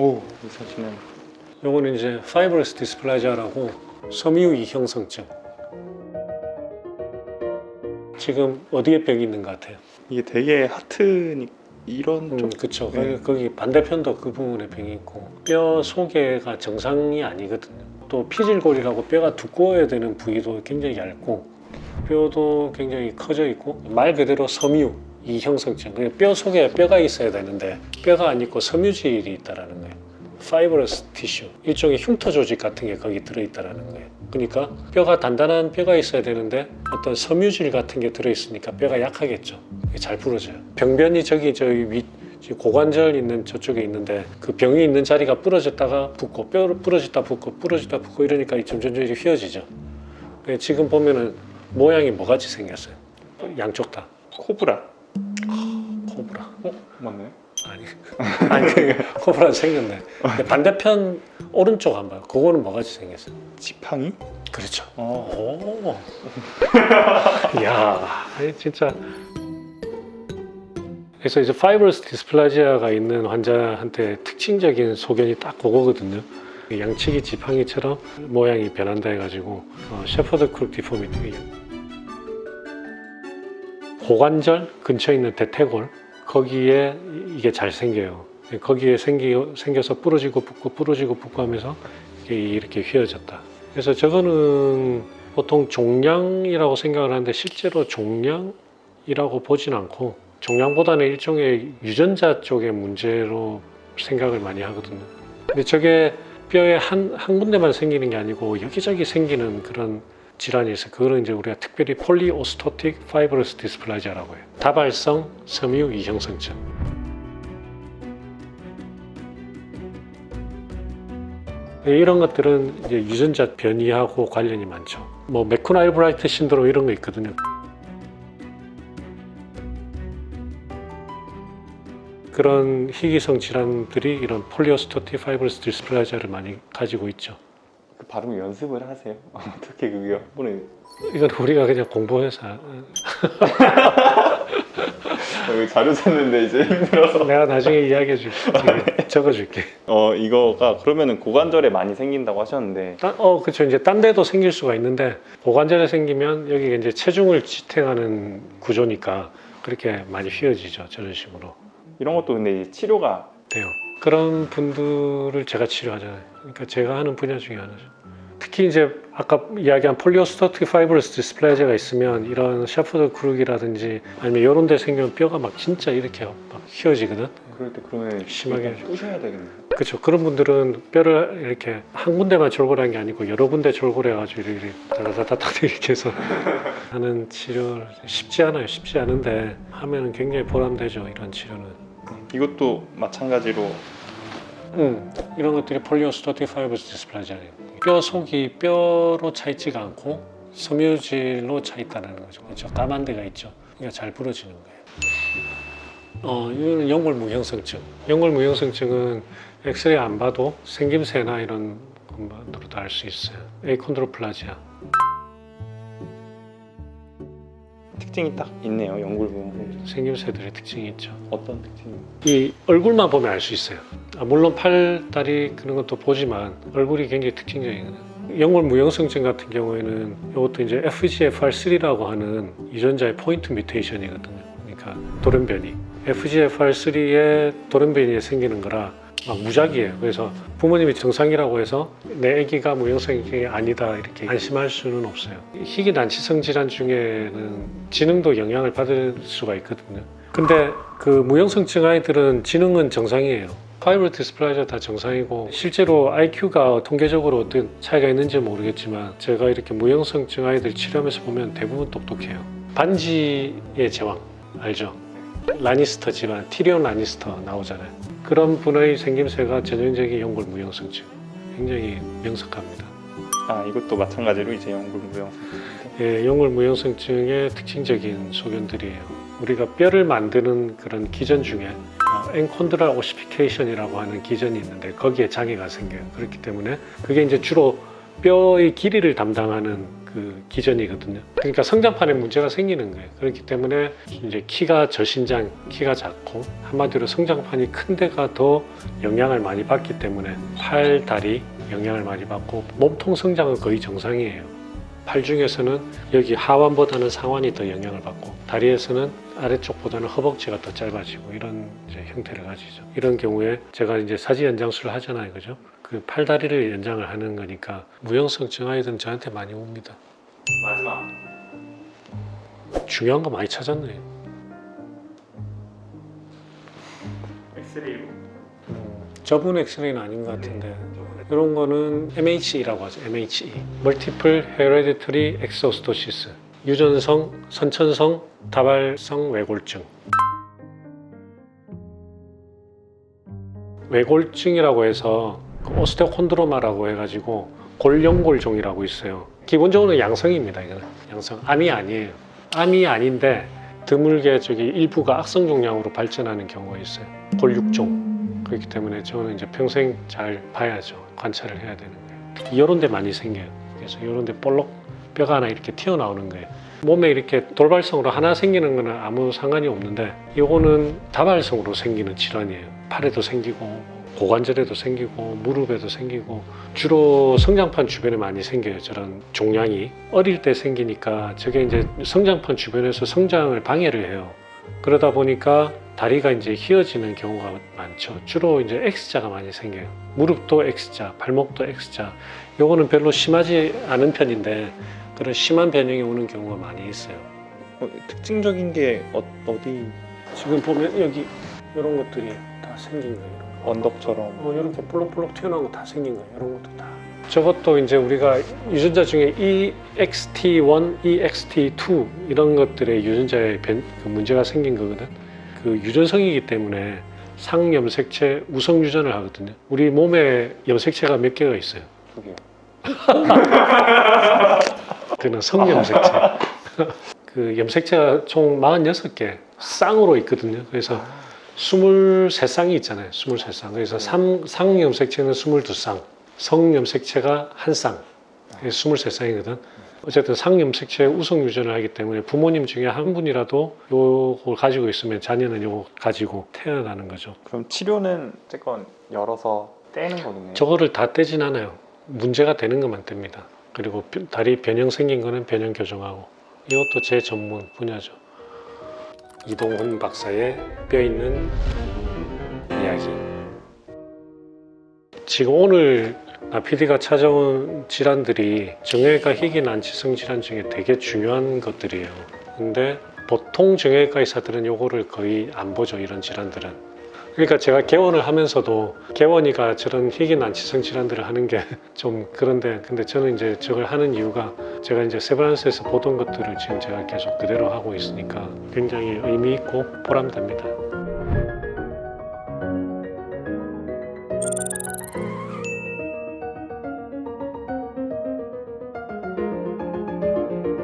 오, 이 사진은 요거는 이제 파이브러스 디스플라지아라고 섬유 이형성증. 지금 어디에 벽이 있는 것 같아요? 이게 되게 하트 이런 쪽. 그쵸. 네. 거기 반대편도 그 부분에 병이 있고 뼈 소개가 정상이 아니거든요. 또 피질골이라고 뼈가 두꺼워야 되는 부위도 굉장히 얇고 뼈도 굉장히 커져 있고 말 그대로 섬유 이형성증. 뼈 속에 뼈가 있어야 되는데 뼈가 안 있고 섬유질이 있다라는 거예요. 파이브러스 티슈, 일종의 흉터 조직 같은 게 거기 들어있다라는 거예요. 그러니까 뼈가 단단한 뼈가 있어야 되는데 어떤 섬유질 같은 게 들어있으니까 뼈가 약하겠죠. 잘 부러져요. 병변이 저기 고관절 있는 저쪽에 있는데 그 병이 있는 자리가 부러졌다가 붓고 뼈 부러졌다 붓고 부러졌다 붓고 이러니까 점점 휘어지죠. 지금 보면은 모양이 뭐같이 생겼어요? 양쪽 다. 코브라. 코브라. 맞나요? 아니 코브라 생겼네. 근데 반대편 오른쪽 한번 그거는 뭐같이 생겼어요? 지팡이? 그렇죠. 어. 오. 야, 진짜. 그래서 이제 파이브러스 디스플라지아가 있는 환자한테 특징적인 소견이 딱 그거거든요. 양치기 지팡이처럼 모양이 변한다 해가지고 셰퍼드 크룩 디포미티. 고관절 근처에 있는 대퇴골 거기에 이게 잘 생겨요. 거기에 생겨서 부러지고 붓고 부러지고 붓고 하면서 이렇게 휘어졌다. 그래서 저거는 보통 종양이라고 생각을 하는데 실제로 종양이라고 보진 않고 종양보다는 일종의 유전자 쪽의 문제로 생각을 많이 하거든요. 근데 저게 뼈에 한 군데만 생기는 게 아니고 여기저기 생기는 그런 질환이 있어요. 그거는 이제 우리가 특별히 폴리오스토틱 파이브러스 디스플라지아라고 해요. 다발성 섬유 이형성증. 이런 것들은 이제 유전자 변이하고 관련이 많죠. 뭐 매쿠나일브라이트 신드롬 이런 거 있거든요. 그런 희귀성 질환들이 이런 폴리오스토틱 파이브러스 디스플라지아를 많이 가지고 있죠. 그 발음 연습을 하세요? 어떻게 그게 한 번에? 이건 우리가 그냥 공부해서 자료 찾는데 이제 힘들어서. 내가 나중에 이야기해 줄게. 적어줄게. 이거가 그러면은 고관절에 많이 생긴다고 하셨는데. 그렇죠. 이제 딴 데도 생길 수가 있는데 고관절에 생기면 여기가 이제 체중을 지탱하는 구조니까 그렇게 많이 휘어지죠. 저런 식으로. 이런 것도 근데 이제 치료가 돼요. 그런 분들을 제가 치료하잖아요. 그러니까 제가 하는 분야 중에 하나죠. 특히 이제 아까 이야기한 폴리오스토틱 파이브러스 디스플라지아가 있으면 이런 셰퍼드 크룩이라든지 아니면 이런 데 생기면 뼈가 막 진짜 이렇게 막 휘어지거든. 그럴 때 그러면 심하게 부셔야 되겠네요. 그렇죠. 그런 분들은 뼈를 이렇게 한 군데만 졸골한 게 아니고 여러 군데 졸골해가지고 이렇게 다다다닥 이렇게 해서 하는 치료를 쉽지 않아요. 쉽지 않은데 하면은 굉장히 보람되죠. 이런 치료는. 이것도 마찬가지로 이런 것들이 폴리오스토틱 파이브러스 디스플라지아예요. 뼈 속이 뼈로 차 있지가 않고 섬유질로 차 있다는 거죠. 그렇죠? 까만 데가 있죠. 그러니까 잘 부러지는 거예요. 이거는 연골 무형성증. 연골 무형성증은 엑스레이 안 봐도 생김새나 이런 것만으로도 알 수 있어요. 에이콘드로플라지아. 특징이 딱 있네요. 연골무형성증. 생김새들의 특징이 있죠. 어떤 특징이? 이 얼굴만 보면 알 수 있어요. 물론 팔, 다리 그런 것도 보지만 얼굴이 굉장히 특징적이거든요. 연골 무형성증 같은 경우에는 이것도 이제 FGFR3라고 하는 유전자의 포인트 뮤테이션이거든요. 그러니까 돌연변이. FGFR3의 돌연변이에 생기는 거라 막 무작위예요. 그래서 부모님이 정상이라고 해서 내 아기가 무형성증이 아니다 이렇게 안심할 수는 없어요. 희귀 난치성 질환 중에는 지능도 영향을 받을 수가 있거든요. 근데 그 무형성증 아이들은 지능은 정상이에요. 파이브러스 디스플라지아 다 정상이고 실제로 IQ가 통계적으로 어떤 차이가 있는지 모르겠지만 제가 이렇게 무형성증 아이들 치료하면서 보면 대부분 똑똑해요. 반지의 제왕 알죠? 라니스터 집안, 티리온 라니스터 나오잖아요. 그런 분의 생김새가 전형적인 연골 무형성증. 굉장히 명석합니다. 이것도 마찬가지로 이제 연골무형성증. 예, 연골 무형성증의 특징적인 소견들이에요. 우리가 뼈를 만드는 그런 기전 중에 엔콘드랄 오시피케이션이라고 하는 기전이 있는데 거기에 장애가 생겨요. 그렇기 때문에 그게 이제 주로 뼈의 길이를 담당하는 그 기전이거든요. 그러니까 성장판에 문제가 생기는 거예요. 그렇기 때문에 이제 키가 저신장, 키가 작고 한마디로 성장판이 큰 데가 더 영향을 많이 받기 때문에 팔, 다리 영향을 많이 받고 몸통 성장은 거의 정상이에요. 팔 중에서는 여기 하완보다는 상완이 더 영향을 받고 다리에서는 아래쪽보다는 허벅지가 더 짧아지고 이런 이제 형태를 가지죠. 이런 경우에 제가 이제 사지 연장술을 하잖아요, 그죠? 그 팔다리를 연장을 하는 거니까 무형성 증아이들은 저한테 많이 옵니다. 마지막. 중요한 거 많이 찾았네요. 엑스레이로. 저분 엑스레이는 아닌 것 같은데 이런 거는 MHE라고 하죠. MHE Multiple Hereditary Exostosis 유전성, 선천성, 다발성 외골증. 외골증이라고 해서 오스테오콘드로마라고 해가지고 골연골종이라고 있어요. 기본적으로 양성입니다. 이거는 양성, 암이 아니에요. 암이 아닌데 드물게 저기 일부가 악성 종양으로 발전하는 경우가 있어요. 골육종. 그렇기 때문에 저는 이제 평생 잘 봐야죠. 관찰을 해야 되는 거예요. 이런 데 많이 생겨요. 그래서 이런 데 볼록 뼈가 하나 이렇게 튀어나오는 거예요. 몸에 이렇게 돌발성으로 하나 생기는 거는 아무 상관이 없는데 이거는 다발성으로 생기는 질환이에요. 팔에도 생기고 고관절에도 생기고 무릎에도 생기고 주로 성장판 주변에 많이 생겨요. 저런 종양이 어릴 때 생기니까 저게 이제 성장판 주변에서 성장을 방해를 해요. 그러다 보니까 다리가 이제 휘어지는 경우가 많죠. 주로 이제 X자가 많이 생겨요. 무릎도 X자, 발목도 X자. 요거는 별로 심하지 않은 편인데 그런 심한 변형이 오는 경우가 많이 있어요. 특징적인 게 어디? 지금 보면 여기 이런 것들이 다 생긴 거예요. 언덕처럼. 이렇게 볼록볼록 튀어나온 거 다 생긴 거예요. 이런 것도 다. 저것도 이제 우리가 유전자 중에 EXT1, EXT2 이런 것들의 유전자에 그 문제가 생긴 거거든. 그 유전성이기 때문에 상염색체 우성 유전을 하거든요. 우리 몸에 염색체가 몇 개가 있어요? 2개. 그는 성염색체. 그 염색체가 총 46개 쌍으로 있거든요. 그래서 23쌍이 있잖아요. 23쌍. 그래서 상염색체는 22쌍, 성염색체가 1쌍. 23쌍이거든. 어쨌든 상염색체 우성 유전을 하기 때문에 부모님 중에 한 분이라도 요걸 가지고 있으면 자녀는 요거 가지고 태어나는 거죠. 그럼 치료는 어쨌건 열어서 떼는 거겠네요. 저거를 다 떼진 않아요. 문제가 되는 것만 뗍니다. 그리고 다리 변형 생긴 거는 변형 교정하고. 이것도 제 전문 분야죠. 이동훈 박사의 뼈 있는 이야기. 지금 오늘 PD가 찾아온 질환들이 정형외과 희귀난치성 질환 중에 되게 중요한 것들이에요. 근데 보통 정형외과 의사들은 요거를 거의 안 보죠. 이런 질환들은. 그러니까 제가 개원을 하면서도 개원이가 저런 희귀난치성 질환들을 하는 게 좀 그런데 근데 저는 이제 저걸 하는 이유가 제가 이제 세브란스에서 보던 것들을 지금 제가 계속 그대로 하고 있으니까 굉장히 의미 있고 보람됩니다.